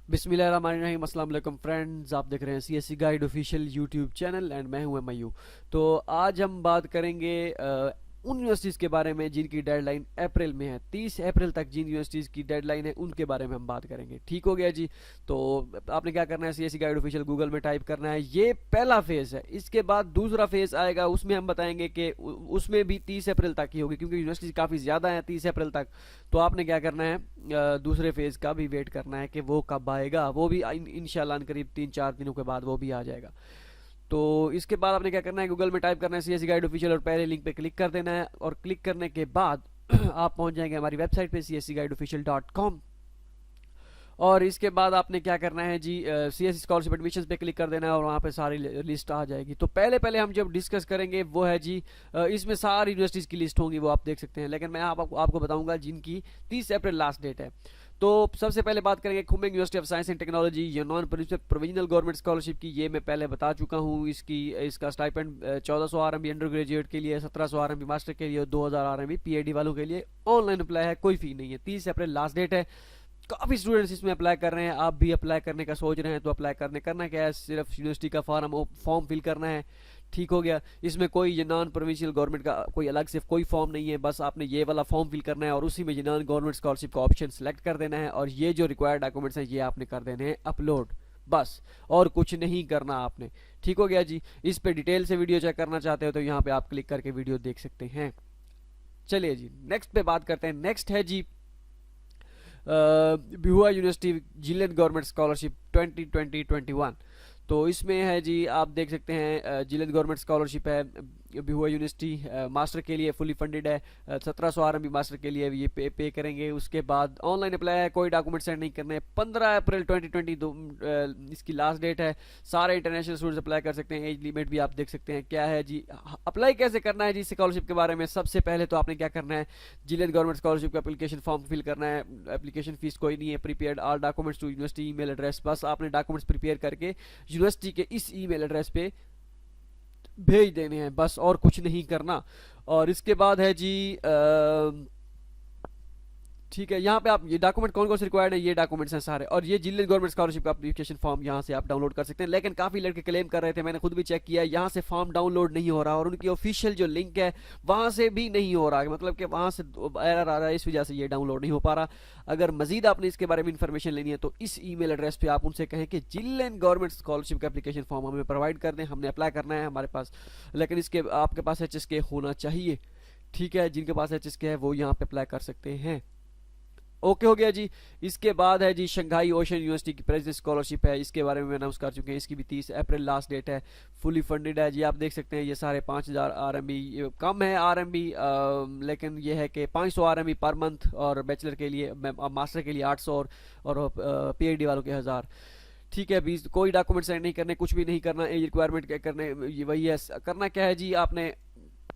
बिस्मिल्लाहिर्रहमानिर्रहीम। अस्सलाम वालेकुम फ्रेंड्स, आप देख रहे हैं CSC guide official YouTube channel and मैं हूं मयू। तो आज हम बात करेंगे उन यूनिवर्सिटीज़ के बारे में जिनकी डेडलाइन अप्रैल में है। 30 अप्रैल तक जिन यूनिवर्सिटीज़ की डेडलाइन है उनके बारे में हम बात करेंगे। ठीक हो गया जी। तो आपने क्या करना है, सीएससी गाइड ऑफिशियल गूगल में टाइप करना है। ये पहला फेज़ है। इसके बाद दूसरा फेज़ आएगा, उसमें हम बताएंगे कि उसमें भी 30 अप्रैल तक ही होगी, क्योंकि यूनिवर्सिटीज़ काफ़ी ज़्यादा हैं 30 अप्रैल तक। तो आपने क्या करना है, दूसरे फेज़ का भी वेट करना है कि वो कब आएगा। वो भी इंशाल्लाह करीब 3-4 दिनों के बाद वो भी आ जाएगा। तो इसके बाद आपने क्या करना है, गूगल में टाइप करना है सीएससी गाइड ऑफिशियल और पहले लिंक पे क्लिक कर देना है। और क्लिक करने के बाद आप पहुंच जाएंगे हमारी वेबसाइट पे cscguideofficial.com। और इसके बाद आपने क्या करना है जी, सीएससी स्कॉलरशिप एडमिशन पे क्लिक कर देना है और वहाँ पे सारी लिस्ट आ जाएगी। तो पहले पहले हम जब डिस्कस करेंगे वो है जी, इसमें सारी यूनिवर्सिटीज़ की लिस्ट होंगी, वो आप देख सकते हैं। लेकिन मैं आपको बताऊंगा जिनकी 30 अप्रैल लास्ट डेट है। तो सबसे पहले बात करेंगे Kunming university of science and technology, ये नॉन प्रोविजनल गवर्नमेंट स्कॉलरशिप की। ये मैं पहले बता चुका हूँ। इसका स्टाइपेंड 1400 RMB अंडर ग्रेजुएट के लिए, 1700 RMB मास्टर के लिए और 2000 RMB पीएचडी वालों के लिए। ऑनलाइन अप्लाई है, कोई फी नहीं है। 30 अप्रैल लास्ट डेट है। काफ़ी स्टूडेंट्स इसमें अप्लाई कर रहे हैं। आप भी अप्लाई करने का सोच रहे हैं तो अप्लाई करना क्या है, सिर्फ यूनिवर्सिटी का फॉर्म फिल करना है। ठीक हो गया। इसमें कोई ये नॉन प्रोविंशियल गवर्नमेंट का कोई अलग से कोई फॉर्म नहीं है। बस आपने ये वाला फॉर्म फिल करना है और उसी में ये नॉन गवर्नमेंट स्कॉलरशिप का ऑप्शन सेलेक्ट कर देना है। और ये जो रिक्वायर्ड डॉक्यूमेंट्स हैं ये आपने कर देने हैं अपलोड, बस। और कुछ नहीं करना आपने। ठीक हो गया जी। इस पे डिटेल से वीडियो चेक करना चाहते हो तो यहाँ पे आप क्लिक करके वीडियो देख सकते हैं। चलिए जी, नेक्स्ट पे बात करते हैं। नेक्स्ट है जी बिहुआ यूनिवर्सिटी जिलेट गवर्नमेंट स्कॉलरशिप 2020-21। तो इसमें है जी, आप देख सकते हैं जिलेट गवर्नमेंट स्कॉलरशिप है बिहुआ यूनिवर्सिटी। मास्टर के लिए फुली फंडेड है। 1700 RMB मास्टर के लिए ये पे करेंगे। उसके बाद ऑनलाइन अप्लाई है, कोई डॉक्यूमेंट सेंड नहीं करने। 15 अप्रैल 2020 इसकी लास्ट डेट है। सारे इंटरनेशनल स्टूडेंट्स अप्लाई कर सकते हैं। एज लिमिट भी आप देख सकते हैं क्या है जी। अप्लाई कैसे करना है जी स्कॉलरशिप के बारे में, सबसे पहले तो आपने क्या करना है, जिलेट गवर्नमेंट स्कॉलरशिप का एप्लीकेशन फॉर्म फिल करना है। एप्लीकेशन फीस कोई नहीं है। Prepared all documents to university email address, बस आपने डॉक्यूमेंट्स प्रिपेयर करके यूनिवर्सिटी के इस ईमेल एड्रेस पे भेज देने हैं, बस। और कुछ नहीं करना। और इसके बाद है जी ठीक है, यहाँ पे आप ये डॉक्यूमेंट कौन कौन से रिक्वायर्ड है, ये डॉक्यूमेंट्स हैं सारे। और ये जिले गवर्नमेंट स्कॉलरशिप का एप्लीकेशन फॉर्म यहाँ से आप डाउनलोड कर सकते हैं। लेकिन काफ़ी लड़के क्लेम कर रहे थे, मैंने खुद भी चेक किया, यहाँ से फॉर्म डाउनलोड नहीं हो रहा और उनकी ऑफिशियल जो लिंक है वहाँ से भी नहीं हो रहा। मतलब कि वहाँ से एरर आ रहा है, इस वजह से ये डाउनलोड नहीं हो पा रहा। अगर मजीद आपने इसके बारे में इन्फॉर्मेशन लेनी है तो इस ईमेल एड्रेस पे आप उनसे कहें कि जिलेट गवर्नमेंट स्कॉलरशिप का एप्लीकेशन फॉर्म हमें प्रोवाइड कर दें, हमने अप्लाई करना है हमारे पास। लेकिन इसके आपके पास HSK होना चाहिए। ठीक है, जिनके पास HSK है वो यहाँ पे अप्लाई कर सकते हैं। ओके हो गया जी। इसके बाद है जी शंघाई ओशन यूनिवर्सिटी की प्रेसिडेंट स्कॉलरशिप है। इसके बारे में अनाउंस कर चुके हैं। इसकी भी 30 अप्रैल लास्ट डेट है। फुली फंडेड है जी। आप देख सकते हैं ये सारे 5000 RMB, कम है RMB, लेकिन ये है कि 500 RMB पर मंथ। और बैचलर के लिए, मास्टर के लिए 800 और PhD वालों के 1000। ठीक है, बीस कोई डॉक्यूमेंट सेंड नहीं करने, कुछ भी नहीं करना। एज रिक्वायरमेंट करने ये वही है। करना क्या है जी, आपने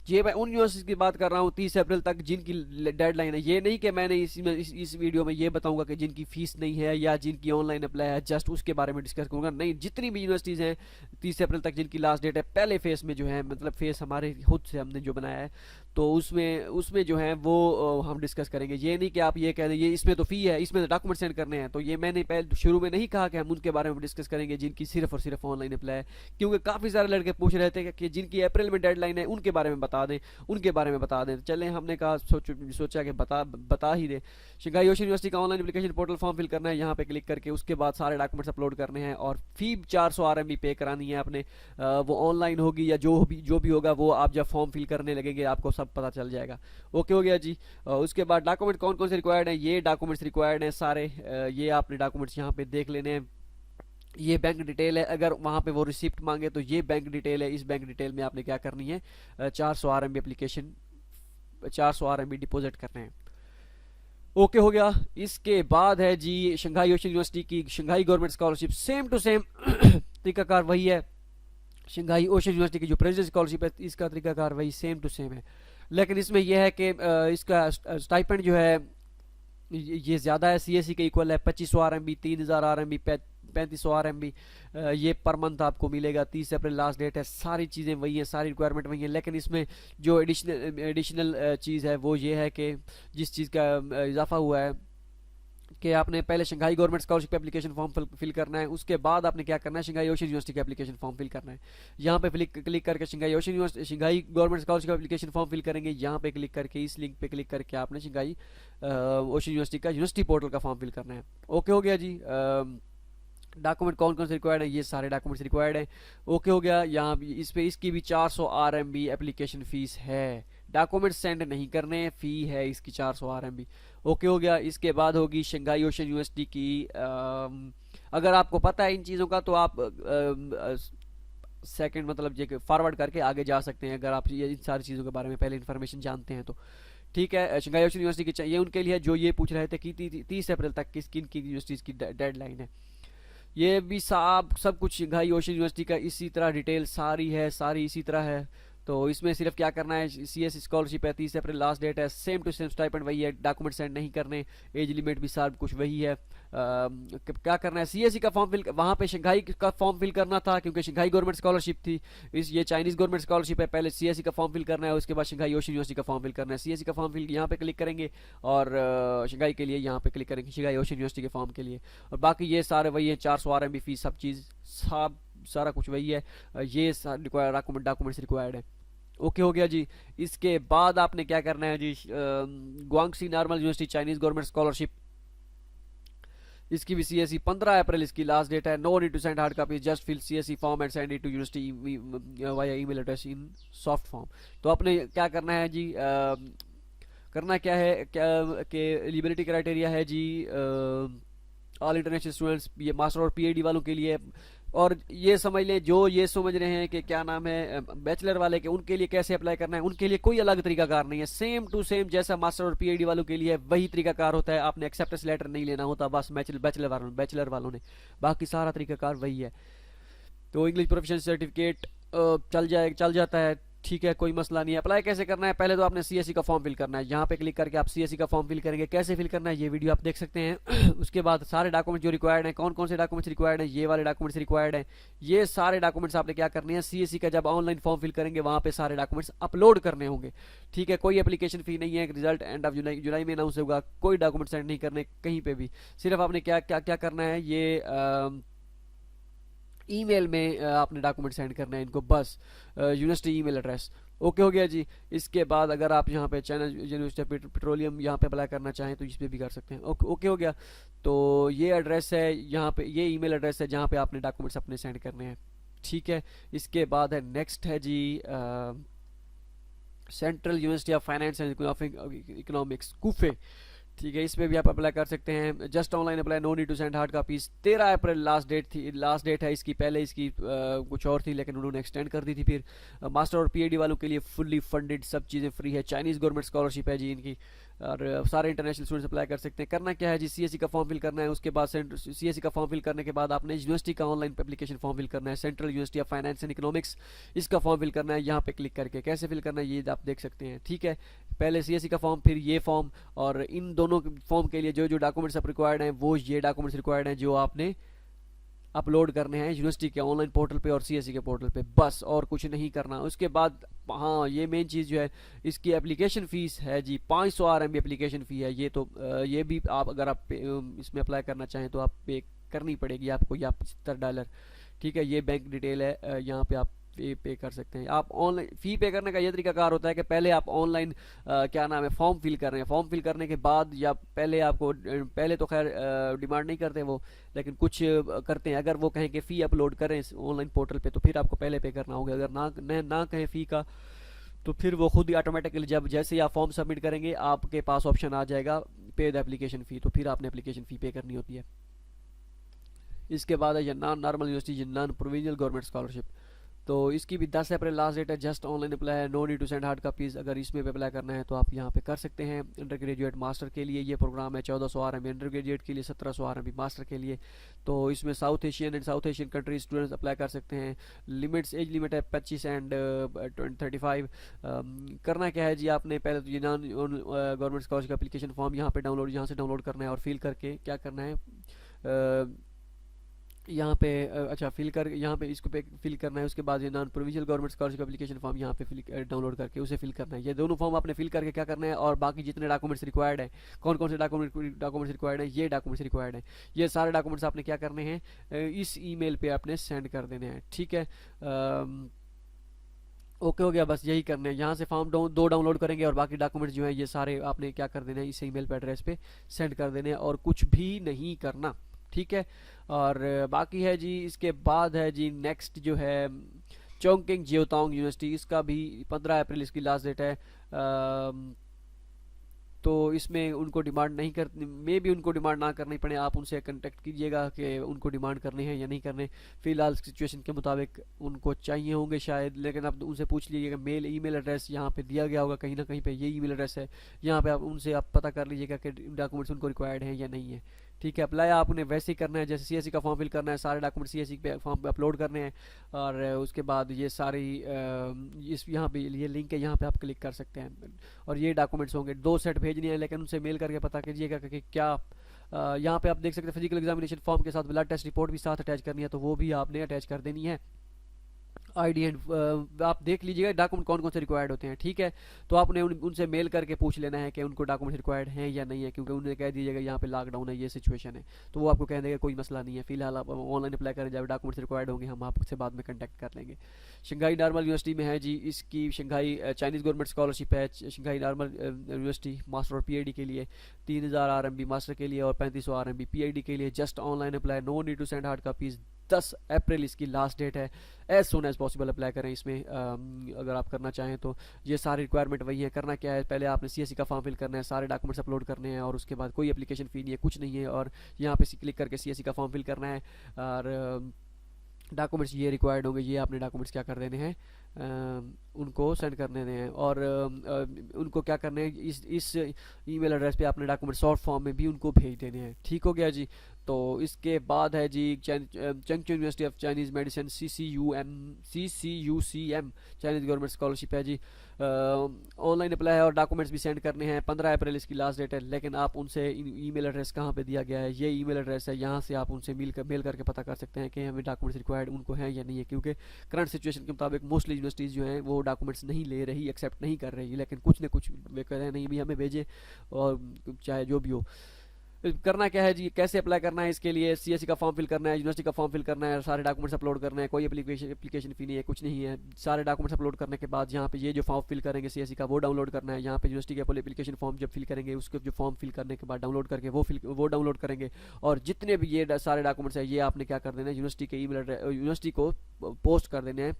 ये मैं उन यूनिवर्सिटीज की बात कर रहा हूँ 30 अप्रैल तक जिनकी डेडलाइन है। ये नहीं कि मैंने इस वीडियो में ये बताऊंगा कि जिनकी फीस नहीं है या जिनकी ऑनलाइन अप्लाई है, जस्ट उसके बारे में डिस्कस करूंगा। नहीं, जितनी भी यूनिवर्सिटीज़ हैं 30 अप्रैल तक जिनकी लास्ट डेट है, पहले फेस में जो है, मतलब फेस हमारे खुद से हमने जो बनाया है, तो उसमें उसमें जो है वो हम डिस्कस करेंगे। ये नहीं कि आप ये कह दें ये इसमें तो फ़ी है, इसमें तो डॉक्यूमेंट सेंड करने हैं। तो ये मैंने पहले शुरू में नहीं कहा कि हम उनके बारे में डिस्कस करेंगे जिनकी सिर्फ और सिर्फ ऑनलाइन अप्लाई है, क्योंकि काफ़ी सारे लड़के पूछ रहे थे कि जिनकी अप्रैल में डेडलाइन है उनके बारे में बता दें, उनके बारे में बता दें। चलें, हमने कहा सोचा कि बता ही दें। शंघाई ओशन यूनिवर्सिटी का online application portal form fill करना है, यहाँ पे क्लिक करके उसके बाद सारे डॉक्यूमेंट्स अपलोड करने हैं। और फी 400 RMB पे करानी है आपने। वो ऑनलाइन होगी या जो भी होगा वो आप जब फॉर्म फिल करने लगेंगे आपको सब पता चल जाएगा। ओके हो गया जी। उसके बाद डॉक्यूमेंट कौन कौन से रिक्वायर्ड हैं, ये डॉक्यूमेंट्स रिक्वायर्ड हैं सारे। ये आपने डॉक्यूमेंट्स यहाँ पे देख लेने हैं। ये बैंक डिटेल है, अगर वहाँ पे वो रिसिप्ट मांगे तो ये बैंक डिटेल है। इस बैंक डिटेल में आपने क्या करनी है, 400 RMB एप्लीकेशन, 400 RMB डिपॉजिट करने हैं। ओके हो गया। इसके बाद है जी शंघाई ओशन यूनिवर्सिटी की Shanghai government scholarship, same to same तरीकाकार वही है। शंघाई ओशन यूनिवर्सिटी की जो प्रेसिडेंट स्कॉलरशिप है इसका तरीकाकार वही सेम टू सेम है। लेकिन इसमें यह है कि इसका स्टाइपेंड जो है ये ज़्यादा है, सीएससी के इक्वल है। 2500 RMB, 3000 RMB, 3500 RMB ये पर मंथ आपको मिलेगा। 30 अप्रैल लास्ट डेट है। सारी चीज़ें वही हैं, सारी रिक्वायरमेंट वही हैं। लेकिन इसमें जो एडिशनल चीज़ है वो ये है कि जिस चीज़ का इजाफा हुआ है कि आपने पहले Shanghai government scholarship application form fill करना है, उसके बाद आपने क्या करना है, शंघाई ओशन यूनिवर्सिटी का एप्लीकेशन फॉर्म फिल करना है। यहाँ पे क्लिक करके Shanghai ocean university, Shanghai government scholarship application form fill करेंगे। यहाँ पे क्लिक करके इस लिंक पे क्लिक करके आपने शंघाई ओशन यूनिवर्सिटी का यूनिवर्सिटी पोर्टल का फॉर्म फिल करना है। ओके हो गया जी। डॉक्यूमेंट कौन कौन से रिक्वायर्ड है, ये सारे डॉक्यूमेंट्स रिक्वायर्ड हैं। ओके हो गया। यहाँ इस पे इसकी भी 400 RMB एप्लीकेशन फीस है, डॉक्यूमेंट सेंड नहीं करने, फी है इसकी 400 RMB। ओके हो गया। इसके बाद होगी शंघाई ओशन यूनिवर्सिटी की अगर आपको पता है इन चीज़ों का तो आप सेकंड मतलब ये फॉरवर्ड करके आगे जा सकते हैं, अगर आप ये इन सारी चीज़ों के बारे में पहले इन्फॉर्मेशन जानते हैं तो। ठीक है। शंघाई ओशन यूनिवर्सिटी की ये उनके लिए जो ये पूछ रहे थे कि 30 अप्रैल तक किस किन की यूनिवर्सिटीज़ की डेडलाइन है। ये भी सब कुछ शंघाई ओशन यूनिवर्सिटी का इसी तरह डिटेल सारी है, सारी इसी तरह है। तो इसमें सिर्फ क्या करना है, CS स्कॉलरशिप है, 30 अप्रैल लास्ट डेट है, सेम टू सेम स्टाइपेंड वही है, डॉक्यूमेंट सेंड नहीं करने, एज लिमिट भी सब कुछ वही है। क्या करना है, CSE का फॉर्म फिल, वहाँ पे शंघाई का फॉर्म फिल करना था क्योंकि शंघाई गवर्नमेंट स्कॉलरशिप थी, ये चाइनीज गवर्नमेंट स्कॉलरशिप है। पहले CSE का फॉर्म फिल करना है, उसके बाद शंघाई ओशन यूनिवर्सिटी का फॉर्म फिल करना है। CSE का फॉर्म फिल यहाँ पे क्लिक करेंगे और शंघाई के लिए यहाँ पे क्लिक करेंगे, शंघाई ओशन यूनिवर्सिटी के फॉर्म के लिए। और बाकी ये सारे वही है, 400 RMB फीस, सब चीज़ सब सारा कुछ वही है। ये डॉक्यूमेंट्स रिक्वायर्ड है। ओके हो गया जी। इसके बाद आपने क्या करना है जी, Guangxi normal university Chinese government scholarship, इसकी भी CSE 15 अप्रैल इसकी लास्ट डेट है। No need to send hard copy, just fill CSE form and send it to university via email address in soft form. तो आपने क्या करना है जी, करना क्या है, क्या कि एलिजिबिलिटी क्राइटेरिया है जी, ऑल इंटरनेशनल स्टूडेंट्स, ये मास्टर और PhD वालों के लिए। और ये समझ लें, जो ये समझ रहे हैं कि क्या नाम है बैचलर वाले के, उनके लिए कैसे अप्लाई करना है, उनके लिए कोई अलग तरीकाकार नहीं है, सेम टू सेम जैसा मास्टर और PhD वालों के लिए वही तरीकाकार होता है। आपने एक्सेप्टेंस लेटर नहीं लेना होता, बस बैचलर वालों ने, बाकी सारा तरीकाकार वही है। तो इंग्लिश प्रोफिशिएंसी सर्टिफिकेट चल जाता है, ठीक है, कोई मसला नहीं है। अप्लाई कैसे करना है, पहले तो आपने CSE का फॉर्म फिल करना है। यहाँ पे क्लिक करके आप CSE का फॉर्म फिल करेंगे, कैसे फिल करना है ये वीडियो आप देख सकते हैं। उसके बाद सारे डॉक्यूमेंट जो रिक्वायर्ड हैं, कौन कौन से डॉक्यूमेंट्स रिक्वायर्ड हैं, ये वाले डॉक्यूमेंट्स रिक्वायर्ड हैं। ये सारे डॉक्यूमेंट्स आपने क्या करने हैं, CSE का जब ऑनलाइन फॉर्म फिल करेंगे वहाँ पे सारे डॉक्यूमेंट्स अपलोड करने होंगे, ठीक है। कोई एप्लीकेशन फी नहीं है, रिजल्ट एंड ऑफ जुलाई में अनाउंस होगा, कोई डॉक्यूमेंट सेंड नहीं करने कहीं पे भी। सिर्फ आपने क्या क्या क्या करना है, ये ईमेल में आपने डॉक्यूमेंट सेंड करना है इनको, बस यूनिवर्सिटी ईमेल एड्रेस। ओके हो गया जी। इसके बाद अगर आप यहाँ पे चाइना यूनिवर्सिटी पेट्रोलियम यहाँ पे अप्लाई करना चाहें तो इस पर भी कर सकते हैं। ओके हो गया। तो ये एड्रेस है यहाँ पे, ये ईमेल एड्रेस है जहाँ पे आपने डॉक्यूमेंट्स अपने सेंड करने हैं, ठीक है। इसके बाद है नेक्स्ट है जी central university of finance and economics कूफे, ठीक है। इसमें भी आप अप्लाई कर सकते हैं, just online apply, no need to send hard copies. 13 April last date है इसकी, पहले इसकी कुछ और थी लेकिन उन्होंने एक्सटेंड कर दी थी। फिर मास्टर और PhD वालों के लिए फुल्ली फंडेड, सब चीज़ें फ्री है, चाइनीज़ गवर्नमेंट स्कॉलरशिप है जी इनकी, और सारे इंटरनेशनल स्टूडेंट्स अप्लाई कर सकते हैं। करना क्या है जी, CSE का फॉर्म फिल करना है, उसके बाद CSE का फॉर्म फिल करने के बाद आपने यूनिवर्सिटी का ऑनलाइन एप्लीकेशन फॉर्म फिल करना है, central university of finance and economics, इसका फॉर्म फिल करना है। यहाँ पे क्लिक करके कैसे फिल करना है ये आप देख सकते हैं, ठीक है। पहले CSE का फॉर्म, फिर ये फॉर्म, और इन दोनों फॉर्म के लिए जो जो डॉक्यूमेंट्स आप रिक्वायर्ड हैं वो ये डॉक्यूमेंट्स रिक्वायर्ड हैं जो आपने अपलोड करने हैं यूनिवर्सिटी के ऑनलाइन पोर्टल पे और CSE के पोर्टल पे, बस और कुछ नहीं करना। उसके बाद हाँ, ये मेन चीज़ जो है, इसकी एप्लीकेशन फ़ीस है जी 500 RMB एप्लीकेशन फ़ी है। ये तो ये भी आप अगर आप इसमें अप्लाई करना चाहें तो आप पे करनी पड़ेगी आपको, या $75, ठीक है। ये बैंक डिटेल है, यहाँ पे आप पे कर सकते हैं। आप ऑनलाइन फ़ी पे करने का ये तरीका कार होता है कि पहले आप ऑनलाइन क्या नाम है फॉर्म फिल कर रहे हैं, फॉर्म फिल करने के बाद, या पहले आपको पहले तो खैर डिमांड नहीं करते वो, लेकिन कुछ करते हैं, अगर वो कहें कि फ़ी अपलोड करें ऑनलाइन पोर्टल पे तो फिर आपको पहले पे करना होगा। अगर ना कहें फ़ी का तो फिर वो खुद ही ऑटोमेटिकली जब जैसे ही आप फॉर्म सबमिट करेंगे आपके पास ऑप्शन आ जाएगा पे द एप्लीकेशन फ़ी, तो फिर आपने एप्लीकेशन फ़ी पे करनी होती है। इसके बाद है non normal university, non provisional government scholarship, तो इसकी भी 10 अप्रैल लास्ट डेट है, जस्ट ऑनलाइन अप्लाई है, no need to send hard copies. अगर इसमें भी अप्लाई करना है तो आप यहाँ पे कर सकते हैं। अंडर ग्रेजुएट मास्टर के लिए ये प्रोग्राम है, 1400 RMB अंडर ग्रेजुएट के लिए, 1700 RMB मास्टर के लिए। तो इसमें south Asian and south Asian countries students apply कर सकते हैं। एज लिमिट है 25 एंड 35। करना क्या है जी, आपने पहले तो ये non government scholarship application form यहाँ से डाउनलोड करना है, और फिल करके क्या करना है, यहाँ पे अच्छा फिल कर, यहाँ पे इसको पे फिल करना है। उसके बाद ये non provincial government scholarship application form यहाँ पे फिल डाउनलोड करके उसे फिल करना है। ये दोनों फॉर्म आपने फिल करके क्या करना है, और बाकी जितने डॉक्यूमेंट्स रिक्वायर्ड हैं, कौन कौन से डॉक्यूमेंट्स रिक्वायर्ड हैं, ये डॉक्यूमेंट्स रिक्वायर्ड हैं, ये सारे डॉक्यूमेंट्स आपने क्या करने हैं, इस ईमेल पे आपने सेंड कर देने हैं। ठीक है, ओके हो गया, बस यही करना है। यहाँ से फॉर्म दो डाउनलोड करेंगे और बाकी डॉक्यूमेंट्स जो है ये सारे आपने क्या कर देने हैं, इस ईमेल पे एड्रेस पे सेंड कर देने हैं और कुछ भी नहीं करना। ठीक है, और बाकी है जी, इसके बाद है जी नेक्स्ट जो है चोंगकिंग जियोतांग यूनिवर्सिटी, इसका भी 15 अप्रैल इसकी लास्ट डेट है। तो इसमें उनको डिमांड नहीं कर, मे भी उनको डिमांड ना करनी पड़े, आप उनसे कांटेक्ट कीजिएगा कि उनको डिमांड करने हैं या नहीं करने। फ़िलहाल सिचुएशन के मुताबिक उनको चाहिए होंगे शायद, लेकिन आप उनसे पूछ लीजिएगा। मेल ईमेल एड्रेस यहाँ पे दिया गया होगा कहीं ना कहीं पे, ये ईमेल एड्रेस है, यहाँ पे आप उनसे आप पता कर लीजिएगा कि डॉक्यूमेंट्स उनको रिक्वायर्ड हैं या नहीं है। ठीक है, अप्लाई आपने वैसे ही करना है जैसे सीएससी का फॉर्म फिल करना है, सारे डॉक्यूमेंट सीएससी पे फॉर्म पे अपलोड करने हैं। और उसके बाद ये सारी इस यहाँ पे ये लिंक है, यहाँ पे आप क्लिक कर सकते हैं और ये डॉक्यूमेंट्स होंगे। 2 सेट भेजने हैं, लेकिन उनसे मेल करके पता कीजिएगा कि क्या यहाँ पे आप देख सकते हैं फिजिकल एग्जामिनेशन फॉर्म के साथ ब्लड टेस्ट रिपोर्ट भी साथ अटैच करनी है, तो वो भी आपने अटैच कर देनी है। आईडी एंड आप देख लीजिएगा डॉक्यूमेंट कौन कौन से रिक्वायर्ड होते हैं। ठीक है, तो आपने उनसे मेल करके पूछ लेना है कि उनको डॉक्यूमेंट रिक्वायर्ड हैं या नहीं है, क्योंकि उन्हें कह दीजिएगा यहाँ पे लॉकडाउन है, ये सिचुएशन है, तो वो आपको कह देंगे कोई मसला नहीं है, फिलहाल आप ऑनलाइन अप्लाई करें, जब डॉक्यूमेंट्स रिक्वायर्ड होंगे हम आपसे बाद में कंटेक्ट कर लेंगे। शंघाई नॉर्मल यूनिवर्सिटी में है जी, इसकी शंघाई चाइनीज़ गवर्नमेंट स्कॉलरशिप है। शंघाई नॉर्मल यूनिवर्सिटी मास्टर और पीआईडी के लिए 3000 RMB मास्टर के लिए और 3500 RMB पीआईडी के लिए। Just online apply, no need to send hard copies. 10 April इसकी लास्ट डेट है, as soon as possible apply करें इसमें अगर आप करना चाहें तो। ये सारी रिक्वायरमेंट वही है। करना क्या है, पहले आपने सीएससी का फॉर्म फिल करना है, सारे डॉक्यूमेंट्स अपलोड करने हैं और उसके बाद कोई एप्लीकेशन फ़ी नहीं है, कुछ नहीं है, और यहाँ पे क्लिक करके सीएससी का फॉर्म फिल करना है। और डॉक्यूमेंट्स ये रिक्वायर्ड होंगे, ये आपने डॉक्यूमेंट्स क्या कर देने हैं, उनको सेंड कर देने हैं। और उनको क्या करना है, इस ईमेल एड्रेस पे आपने डॉक्यूमेंट शॉर्ट फॉर्म में भी उनको भेज देने हैं। ठीक हो गया जी। तो इसके बाद है जी Changchun university of Chinese medicine CCUCM Chinese government scholarship है जी। ऑनलाइन अप्लाई है और डॉक्यूमेंट्स भी सेंड करने हैं। 15 अप्रैल इसकी लास्ट डेट है, लेकिन आप उनसे ईमेल एड्रेस कहाँ पे दिया गया है, ये ईमेल एड्रेस है, यहाँ से आप उनसे मेल करके पता कर सकते हैं कि हमें डॉक्यूमेंट्स रिक्वायर्ड उनको हैं या नहीं है, क्योंकि करंट सिचुएशन के मुताबिक मोस्टली यूनिवर्सिटीज़ जो हैं वो डॉक्यूमेंट्स नहीं ले रही, एक्सेप्ट नहीं कर रही, लेकिन कुछ न कुछ वे कह रहे हैं नहीं भी हमें भेजें, और चाहे जो भी हो। करना क्या है जी, कैसे अप्लाई करना है, इसके लिए सीएससी का फॉर्म फिल करना है, यूनिवर्सिटी का फॉर्म फिल करना है, सारे डॉक्यूमेंट्स अपलोड करना है, कोई एप्लीकेशन फ़ी नहीं है, कुछ नहीं है। सारे डॉक्यूमेंट्स अपलोड करने के बाद यहाँ पे ये जो फॉर्म फिल करेंगे सीएससी का वो डाउनलोड करना है। यहाँ पे यूनिवर्सिटी के एप्लीकेशन फॉर्म जब फिल करेंगे, उसके जो फॉर्म फिल करने के बाद डाउनलोड करके वो डाउनलोड करेंगे। और जितने भी ये सारे डॉक्यूमेंट्स हैं, ये आपने क्या कर देना है, यूनिवर्सिटी के ईमेल एड्रेस यूनिवर्सिटी को पोस्ट कर देने हैं,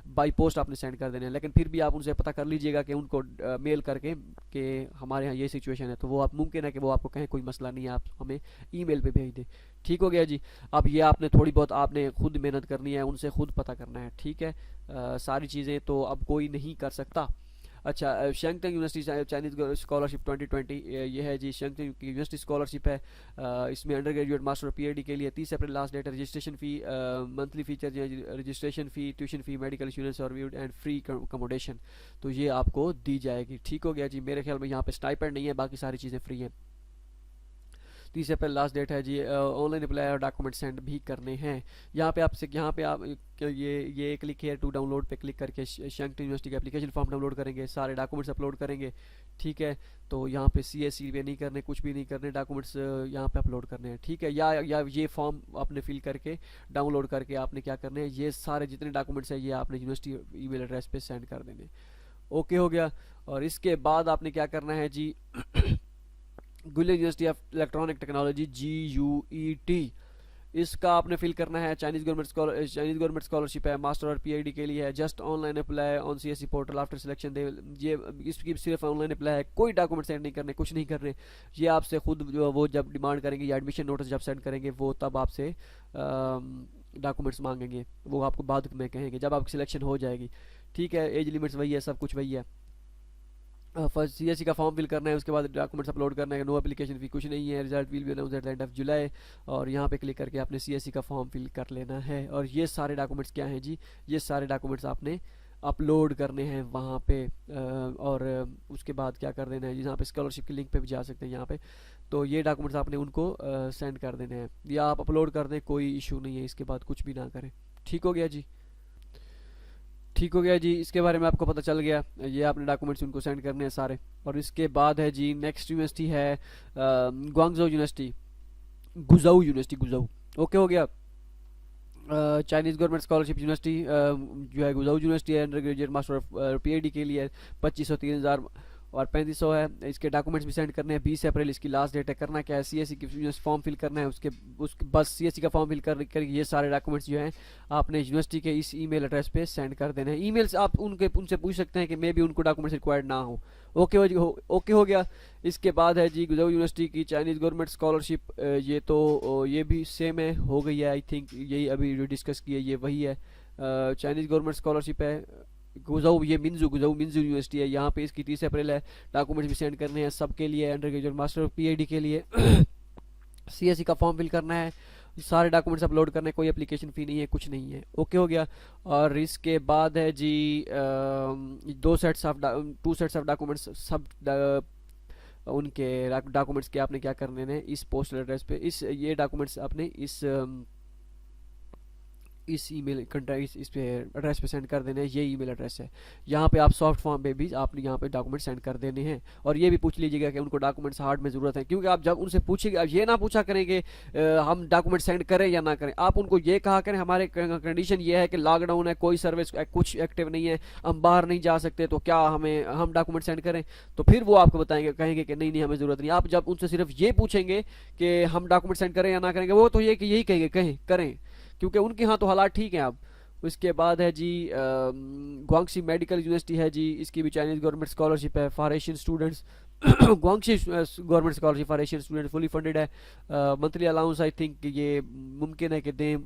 बाई पोस्ट आपने सेंड कर देने हैं। लेकिन फिर भी आप उनसे पता कर लीजिएगा कि उनको मेल करके कि हमारे यहाँ ये सिचुएशन है, तो वो आप मुमकिन है कि वो आपको कहें कोई मसला नहीं है, आप हमें ईमेल पे भेज दें। ठीक हो गया जी। अब ये आपने थोड़ी बहुत आपने खुद मेहनत करनी है, उनसे खुद पता करना है। ठीक है, सारी चीज़ें तो अब कोई नहीं कर सकता। अच्छा, शंगटंग यूनिवर्सिटी चाइनीज़ स्कॉलरशिप 2020 ये है जी, शंगटंग की यूनिवर्सिटी स्कॉलरशिप है। इसमें अंडर ग्रेजुएट मास्टर पीएचडी के लिए 30 अप्रैल लास्ट डेट है। रजिस्ट्रेशन फ़ी, मंथली फीचर जो है रजिस्ट्रेशन फ़ी, ट्यूशन फ़ी, मेडिकल इंश्योरेंस और एंड फ्री अकोमोडेशन, तो ये आपको दी जाएगी। ठीक हो गया जी। मेरे ख्याल में यहाँ पे स्टाइपेंड नहीं है, बाकी सारी चीज़ें फ्री हैं। 30 अप्रैल लास्ट डेट है जी। ऑनलाइन अप्लाई और डॉक्यूमेंट सेंड भी करने हैं। यहाँ पे आप ये क्लिक है टू डाउनलोड पे क्लिक करके शंगटंग यूनिवर्सिटी का एप्लीकेशन फॉर्म डाउनलोड करेंगे, सारे डॉक्यूमेंट्स अपलोड करेंगे। ठीक है, तो यहाँ पे सीएससी पे नहीं करने, कुछ भी नहीं करने, डॉक्यूमेंट्स यहाँ पे अपलोड करने हैं। ठीक है, या ये फॉर्म आपने फिल करके डाउनलोड करके आपने क्या करने हैं, ये सारे जितने डॉक्यूमेंट्स हैं ये आपने यूनिवर्सिटी ईमेल एड्रेस पे सेंड कर देने। ओके हो गया। और इसके बाद आपने क्या करना है जी, Guilin university of electronic technology GUET, इसका आपने फिल करना है। चाइनीज़ गवर्नमेंट स्कॉलरशिप है, मास्टर और पीएचडी के लिए है। Just online apply on CSC portal after selection दे, ये इसकी सिर्फ ऑनलाइन अप्लाई है, कोई डॉक्यूमेंट सेंड नहीं करने, कुछ नहीं करने। ये आपसे खुद जो वो जब डिमांड करेंगे या एडमिशन नोटिस जब सेंड करेंगे, वो तब आपसे डॉक्यूमेंट्स मांगेंगे, वो आपको बाद में कहेंगे जब आपकी सिलेक्शन हो जाएगी। ठीक है, एज लिमिट्स वही है, सब कुछ वही है। फर्स्ट सीएससी का फॉर्म फिल करना है, उसके बाद डॉक्यूमेंट्स अपलोड करना है, नो एप्लीकेशन फी, कुछ नहीं है। Result will be announce at the end of July, और यहाँ पे क्लिक करके आपने सीएससी का फॉर्म फिल कर लेना है। और ये सारे डॉक्यूमेंट्स क्या हैं जी, ये सारे डॉक्यूमेंट्स आपने अपलोड करने हैं वहाँ पे। और उसके बाद क्या कर देना है, यहाँ पे स्कॉलरशिप के लिंक पे भी जा सकते हैं। यहाँ पे तो ये डॉक्यूमेंट्स आपने उनको सेंड कर देने हैं, या आप अपलोड कर दें, कोई इशू नहीं है, इसके बाद कुछ भी ना करें। ठीक हो गया जी। ठीक हो गया जी, इसके बारे में आपको पता चल गया। ये आपने डॉक्यूमेंट्स उनको सेंड करने हैं सारे। और इसके बाद है जी नेक्स्ट यूनिवर्सिटी है ग्वांगझो यूनिवर्सिटी, गुजाऊ यूनिवर्सिटी, गुजाऊ। ओके हो गया। चाइनीज़ गवर्नमेंट स्कॉलरशिप यूनिवर्सिटी जो है गुजाऊ यूनिवर्सिटी है, under graduate master of PhD के लिए 2500, 3000 और 3500 है। इसके डॉक्यूमेंट्स भी सेंड करने हैं। 20 अप्रैल इसकी लास्ट डेट है। करना क्या है, CSE की फॉर्म फिल करना है, उसके बस CSE का फॉर्म फिल कर ये सारे डॉक्यूमेंट्स जो हैं आपने यूनिवर्सिटी के इस ईमेल एड्रेस पे सेंड कर देने हैं। ईमेल्स आप उनसे पूछ सकते हैं कि मे भी उनको डॉक्यूमेंट्स रिक्वायर्ड ना हो। ओके हो गया। इसके बाद है जी गुजाऊ यूनिवर्सिटी की चाइनीज़ गवर्नमेंट स्कॉलरशिप। ये तो ये भी सेम है, हो गई है आई थिंक, यही अभी जो डिस्कस किया ये वही है। चाइनीज़ गवर्नमेंट स्कॉलरशिप है गुजाऊ, ये गुजाऊ मिन्जू यूनिवर्सिटी है। यहाँ पे इसकी 30 अप्रैल है। डॉक्यूमेंट्स भी सेंड करने हैं सबके लिए, under graduate master of PhD के लिए। CSE का फॉर्म फिल करना है, सारे डॉक्यूमेंट्स अपलोड करने, कोई एप्लीकेशन फ़ी नहीं है, कुछ नहीं है। ओके हो गया। और इसके बाद है जी 2 sets of 2 sets of documents, सब उनके डॉक्यूमेंट्स के आपने क्या करने हैं इस पोस्टल एड्रेस पे, ये डॉक्यूमेंट्स आपने इस ईमेल कंटेक्ट इस पे एड्रेस पे सेंड कर देने हैं। ये ईमेल एड्रेस है। यहाँ पे आप सॉफ्ट फॉर्म पे भी आपने यहाँ पे डॉक्यूमेंट सेंड कर देने हैं। और ये भी पूछ लीजिएगा कि उनको डॉक्यूमेंट्स हार्ड में ज़रूरत है, क्योंकि आप जब उनसे पूछेंगे, आप ये ना पूछा करेंगे हम डॉक्यूमेंट सेंड करें या ना करें, आप उनको ये कहा करें हमारे कंडीशन ये है कि लॉकडाउन है, कोई सर्विस कुछ एक्टिव नहीं है, हम बाहर नहीं जा सकते, तो क्या हम डॉक्यूमेंट सेंड करें। तो फिर वो आपको बताएंगे, कहेंगे कि नहीं नहीं हमें ज़रूरत नहीं। आप जब उनसे सिर्फ ये पूछेंगे कि हम डॉक्यूमेंट सेंड करें या ना करेंगे, वो तो यही कहेंगे करें, क्योंकि उनके यहाँ तो हालात ठीक हैं अब। उसके बाद है जी गुआंगशी मेडिकल यूनिवर्सिटी है जी, इसकी भी चाइनीज़ गवर्नमेंट स्कॉलरशिप है for Asian students. Guangxi government scholarship for Asian student fully funded है। मंथली अलाउंस आई थिंक ये मुमकिन है कि दें।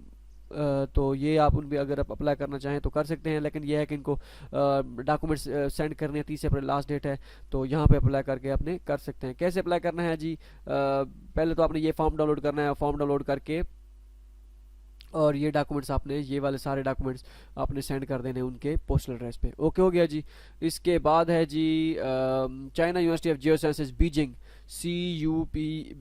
तो ये आप उन भी अगर आप अप्लाई करना चाहें तो कर सकते हैं, लेकिन ये है कि इनको डॉक्यूमेंट्स सेंड करने हैं, 30 अप्रैल लास्ट डेट है। तो यहाँ पे अप्लाई करके आपने कर सकते हैं। कैसे अप्लाई करना है जी, पहले तो आपने ये फॉर्म डाउनलोड करना है। फॉर्म डाउनलोड करके और ये डॉक्यूमेंट्स आपने, ये वाले सारे डॉक्यूमेंट्स आपने सेंड कर देने उनके पोस्टल एड्रेस पे। ओके हो गया जी। इसके बाद है जी China university of geosciences Beijing, CUPBG।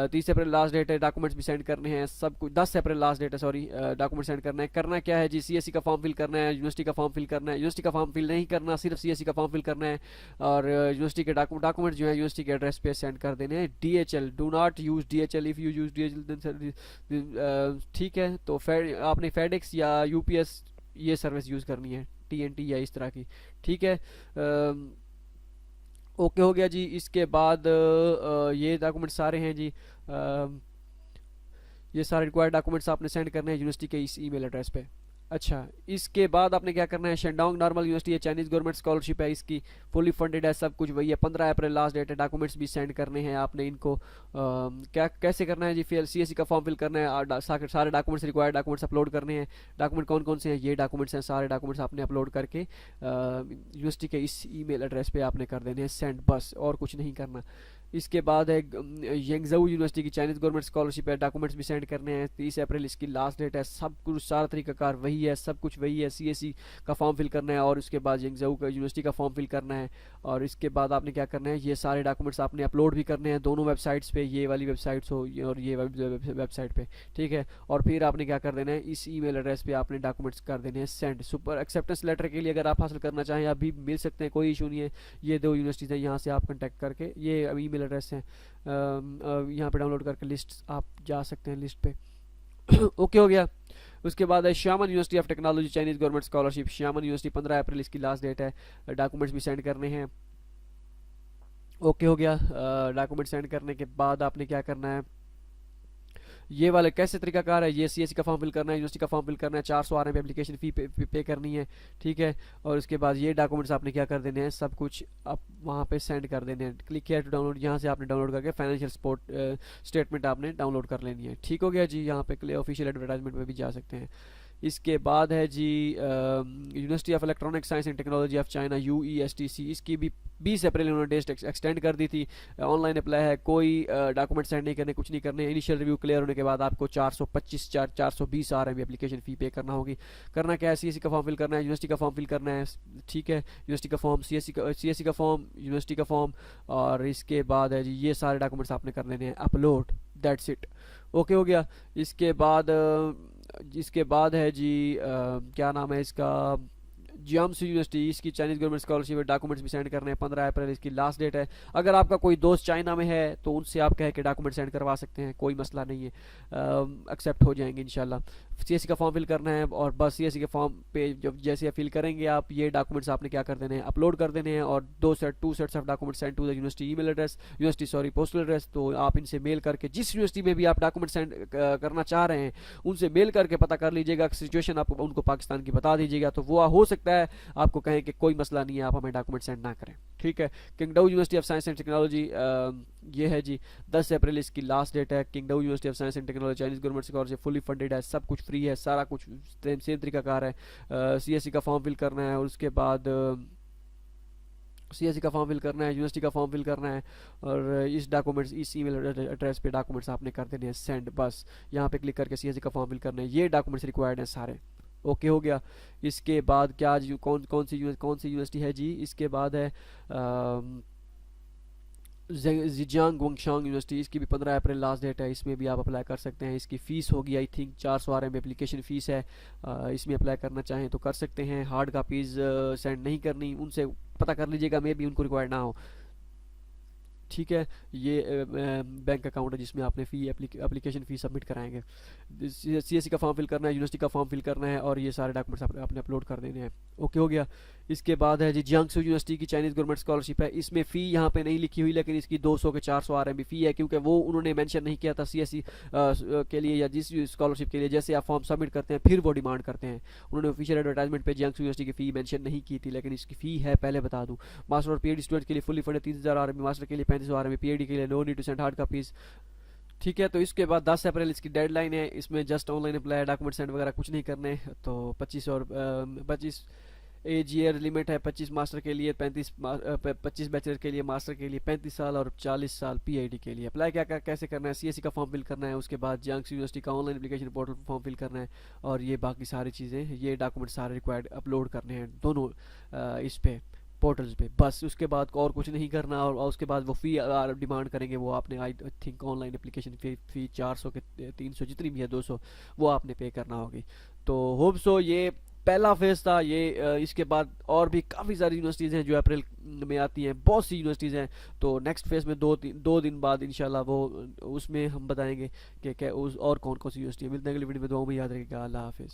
30 April last date है। डॉक्यूमेंट्स भी सेंड करने हैं सब कुछ। 10 अप्रैल लास्ट डेट है, सॉरी। डॉक्यूमेंट सेंड करना है। करना क्या है जी, CSE का फॉर्म फिल करना है, यूनिवर्सिटी का फॉर्म फिल करना है। यूनिवर्सिटी का फॉर्म फिल नहीं करना, सिर्फ CSE का फॉर्म फिल करना है। और यूनिवर्सिटी के डॉक्यूमेंट जो है यूनिवर्सिटी के एड्रेस पे सेंड कर देने हैं। DHL, do not use DHL, if you use DHL ठीक है। तो आपने FedEx या UPS ये सर्विस यूज़ करनी है, TNT या इस तरह की। ठीक है। ओके हो गया जी। इसके बाद ये डॉक्यूमेंट सारे हैं जी, ये सारे रिक्वायर्ड डॉक्यूमेंट्स आपने सेंड करने हैं यूनिवर्सिटी के इस ईमेल एड्रेस पे। अच्छा, इसके बाद आपने क्या करना है, शेंडोंग नॉर्मल यूनिवर्सिटी है, चाइनीज़ गवर्नमेंट स्कॉलरशिप है, इसकी फुली फंडेड है, सब कुछ वही है। 15 अप्रैल लास्ट डेट है। डॉक्यूमेंट्स भी सेंड करने हैं आपने इनको। क्या कैसे करना है जी, फिर CSE का फॉर्म फिल करना है, सारे डॉक्यूमेंट्स, रिक्वायर्ड डॉक्यूमेंट्स अपलोड करने हैं। डॉक्यूमेंट कौन कौन से हैं, ये डॉक्यूमेंट्स हैं, सारे डॉक्यूमेंट्स आपने अपलोड करके यूनिवर्सिटी के इस ईमेल एड्रेस पे आपने कर देने हैं सेंड, बस और कुछ नहीं करना। इसके बाद है यंगजाऊ यूनिवर्सिटी की चाइनीज़ गवर्नमेंट स्कॉलरशिप है। डॉक्यूमेंट्स भी सेंड करने हैं। 30 अप्रैल इसकी लास्ट डेट है। सब कुछ सारा तरीकाकार वही है, सब कुछ वही है। CSE का फॉर्म फिल करना है और उसके बाद यंगजाऊ का यूनिवर्सिटी का फॉर्म फिल करना है। और इसके बाद आपने क्या करना है, ये सारे डॉक्यूमेंट्स आपने अपलोड भी करने हैं दोनों वेबसाइट्स पे, ये वाली वेबसाइट्स हो और ये वेबसाइट पे। ठीक है। और फिर आपने क्या कर देना है, इस ईमेल एड्रेस पे आपने डॉक्यूमेंट्स कर देने हैं सेंड। सुपर एक्सेप्टेंस लेटर के लिए अगर आप हासिल करना चाहें अभी मिल सकते हैं, कोई इशू नहीं है। ये 2 यूनिवर्सिटीज़ हैं, यहाँ से आप कॉन्टैक्ट करके, ये ईमेल एड्रेस हैं, यहाँ पे डाउनलोड करके लिस्ट आप जा सकते हैं लिस्ट पे। ओके हो गया। उसके बाद है Xiamen university of technology Chinese government scholarship, Xiamen university 15 April इसकी लास्ट डेट है। डॉक्यूमेंट्स भी सेंड करने हैं। ओके हो गया। डॉक्यूमेंट सेंड करने के बाद आपने क्या करना है, ये वाले कैसे तरीकाकार है, ये CSE का फॉर्म फिल करना है, यूनिवर्सिटी का फॉर्म फिल करना है, 400 RMB एप्लीकेशन फ़ी पे करनी है। ठीक है। और उसके बाद ये डॉक्यूमेंट्स आपने क्या कर देने हैं, सब कुछ आप वहाँ पे सेंड कर देने हैं। क्लिक किया टू डाउनलोड, यहाँ से आपने डाउनलोड करके फाइनेंशियल स्टेटमेंट आपने डाउनलोड कर लेनी है। ठीक हो गया जी। यहाँ पे ऑफिशियल एडवर्टाइजमेंट में भी जा सकते हैं। इसके बाद है जी university of electronic science and technology of China UESTC, इसकी भी 20 अप्रैल इन्होंने डेट एक्सटेंड कर दी थी। ऑनलाइन अप्लाई है, कोई डॉक्यूमेंट सेंड नहीं करने, कुछ नहीं करने। इनिशियल रिव्यू क्लियर होने के बाद आपको 420 RMB एप्लीकेशन फ़ी पे करना होगी। करना क्या है, CSC का फॉर्म फिल करना है, यूनिवर्सिटी का फॉर्म फिल करना है, ठीक है, यूनिवर्सिटी का फॉर्म, CSC का फॉर्म, यूनिवर्सिटी का फॉर्म, और इसके बाद है जी ये सारे डॉक्यूमेंट्स आपने कर लेने हैं अपलोड। दैट्स इट, ओके हो गया। इसके बाद है जी क्या नाम है इसका, जियामसू यूनिवर्सिटी, इसकी चाइनीज़ गवर्नमेंट स्कॉलरशिप डॉक्यूमेंट्स भी सेंड करने हैं। 15 अप्रैल इसकी लास्ट डेट है। अगर आपका कोई दोस्त चाइना में है तो उनसे आप कह के डॉक्यूमेंट सेंड करवा सकते हैं, कोई मसला नहीं है, एक्सेप्ट हो जाएंगे इंशाल्लाह। CSC का फॉर्म फिल करना है और बस CSC के फॉर्म पे जब जैसे फिल करेंगे आप, ये डॉक्यूमेंट्स आपने क्या कर देने हैं, अपलोड कर देने हैं, और 2 sets of document send to the university email address, postal address. तो आप इनसे मेल करके, जिस यूनिवर्सिटी में भी आप डॉक्यूमेंट सेंड करना चाह रहे हैं, उनसे मेल करके पता कर लीजिएगा, सिचुएशन आप उनको पाकिस्तान की बता दीजिएगा, तो वो हो सकता है आपको कहें कि कोई मसला नहीं है, आप हमें डॉक्यूमेंट सेंड ना करें, ठीक है। Qingdao university of science and technology, ये है जी 10 अप्रैल इसकी लास्ट डेट है। Qingdao university of science and technology Chinese government scholarship, fully funded है, सब कुछ फ्री है, सारा कुछ सेम तरीकाकार है। CSC का फॉर्म फिल करना है, और उसके बाद CSC का फॉर्म फिल करना है, यूनिवर्सिटी का फॉर्म फिल करना है, और इस ईमेल एड्रेस पे डॉक्यूमेंट्स आपने कर देने हैं सेंड। बस यहाँ पे क्लिक करके CSC का फॉर्म फिल करना है, ये डॉक्यूमेंट्स रिक्वायर्ड हैं सारे, ओके हो गया। इसके बाद क्या कौन सी यूनिवर्सिटी है जी, इसके बाद है जिजियांग गुआंगशांग यूनिवर्सिटी, इसकी भी 15 अप्रैल लास्ट डेट है, इसमें भी आप अप्लाई कर सकते हैं। इसकी फ़ीस होगी I think 400 RMB application fees है। इसमें अप्लाई करना चाहें तो कर सकते हैं, हार्ड कापीज़ सेंड नहीं करनी, उनसे पता कर लीजिएगा, मे भी उनको रिक्वायर्ड ना हो, ठीक है। ये बैंक अकाउंट है जिसमें आपने एप्लीकेशन फ़ी सबमिट कराएंगे। CSC का फॉर्म फिल करना है, यूनिवर्सिटी का फॉर्म फिल करना है, और ये सारे डॉक्यूमेंट्स आपने अपलोड कर देने हैं, ओके हो गया। इसके बाद है जी जियांगसू यूनिवर्सिटी की चाइनीज़ गवर्नमेंट स्कॉलरशिप है, इसमें फ़ी यहाँ पे नहीं लिखी हुई, लेकिन इसकी 200 के 400 RMB फ़ी है, क्योंकि वो उन्होंने मेंशन नहीं किया था CSC के लिए या जिस स्कॉलरशिप के लिए। जैसे आप फॉर्म सबमिट करते हैं फिर वो डिमांड करते हैं, उन्होंने ऑफिशियल एडवर्टाइजमेंट पे जियांगसू यूनिवर्सिटी की फ़ी मेंशन नहीं की थी, लेकिन इसकी फ़ी है, पहले बता दूँ। मास्टर और PhD स्टूडेंट के लिए फुली फंडेड 30,000 RMB, मास्टर के लिए 3500 RMB, PhD के लिए no need to send hard copies, ठीक है। तो इसके बाद 10 अप्रैल इसकी डेडलाइन है, इसमें just online apply, document send वगैरह कुछ नहीं करने। तो 25 एज ईयर लिमिट है, 25 मास्टर के लिए, 25 बैचलर के लिए, मास्टर के लिए 35 साल, और 40 साल PhD के लिए। अप्लाई कैसे करना है, CSC का फॉर्म फिल करना है, उसके बाद जियांगसू यूनिवर्सिटी का online application portal form fill करना है, और ये बाकी सारी चीज़ें, ये डॉक्यूमेंट सारे रिक्वायर्ड अपलोड करने हैं दोनों इस पे पोर्टल्स पे। बस उसके बाद और कुछ नहीं करना, और उसके बाद वो फ़ी डिमांड करेंगे, वो आपने I think online application fee 400 के 300 जितनी भी है 200 वो आपने पे करना होगी। तो होप सो ये पहला फेज़ था ये। इसके बाद और भी काफ़ी सारी यूनिवर्सिटीज़ हैं जो अप्रैल में आती हैं, बहुत सी यूनिवर्सिटीज़ हैं। तो नेक्स्ट फेज़ में 2 दिन बाद इंशाल्लाह वो उसमें हम बताएंगे कि क्या उस और कौन कौन सी यूनिवर्सिटी है। मिलते हैं अगली वीडियो में, दुआ में याद रखिएगा। अल्लाह हाफिज़।